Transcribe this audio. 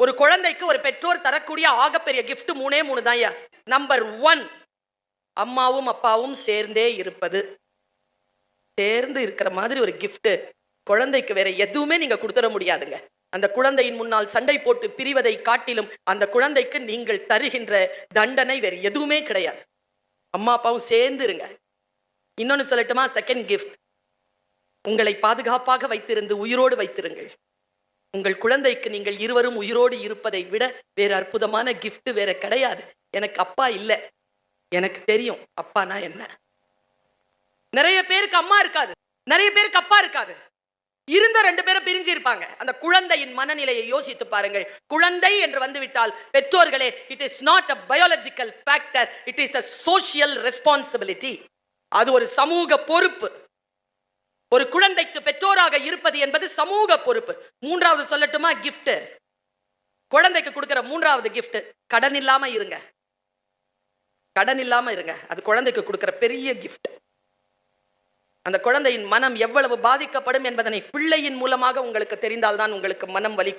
ஒரு குழந்தைக்கு ஒரு பெற்றோர் தரக்கூடிய ஆகப்பெரிய கிஃப்ட் மூணே மூணு தான். நம்பர் 1, அம்மாவும் அப்பாவும் சேர்ந்தே இருப்பது. சேர்ந்து இருக்கிற மாதிரி ஒரு கிஃப்ட் குழந்தைக்கு வேற எதுவுமே நீங்க கொடுத்துட முடியாதுங்க. அந்த குழந்தையின் முன்னால் சண்டை போட்டு பிரிவதை காட்டிலும் அந்த குழந்தைக்கு நீங்கள் தருகின்ற தண்டனை வேற எதுவுமே கிடையாது. அம்மா அப்பாவும் சேர்ந்து இருங்க. இன்னொன்னு சொல்லட்டுமா? செகண்ட் கிஃப்ட், உங்களை பாதுகாப்பாக வைத்திருந்து உயிரோடு வைத்திருங்கள். உங்கள் குழந்தைக்கு நீங்கள் இருவரும் உயிரோடு இருப்பதை விட வேற அற்புதமான கிஃப்ட் வேற கிடையாது. எனக்கு அப்பா இல்லை, எனக்கு தெரியும் அப்பானா என்ன. நிறைய பேருக்கு அம்மா இருக்காது, நிறைய பேருக்கு அப்பா இருக்காது. இருந்த 2 பேரும் பிரிஞ்சு இருப்பாங்க. அந்த குழந்தையின் மனநிலையை யோசித்து பாருங்கள். குழந்தை என்று வந்துவிட்டால் பெற்றோர்களே, it is not a biological factor, it is a social responsibility. அது ஒரு சமூக பொறுப்பு. ஒரு குழந்தைக்கு பெற்றோராக இருப்பது என்பது சமூக பொறுப்பு. மூன்றாவது சொல்லட்டுமா? கிஃப்ட். குழந்தைக்கு கொடுக்கிற மூன்றாவது கிஃப்ட், கடன் இல்லாம இருங்க. கடன் இல்லாம இருங்க. அது குழந்தைக்கு கொடுக்கிற பெரிய கிஃப்ட். அந்த குழந்தையின் மனம் எவ்வளவு பாதிக்கப்படும் என்பதனை பிள்ளையின் மூலமாக உங்களுக்கு தெரிந்தால்தான் உங்களுக்கு மனம் வலிக்கும்.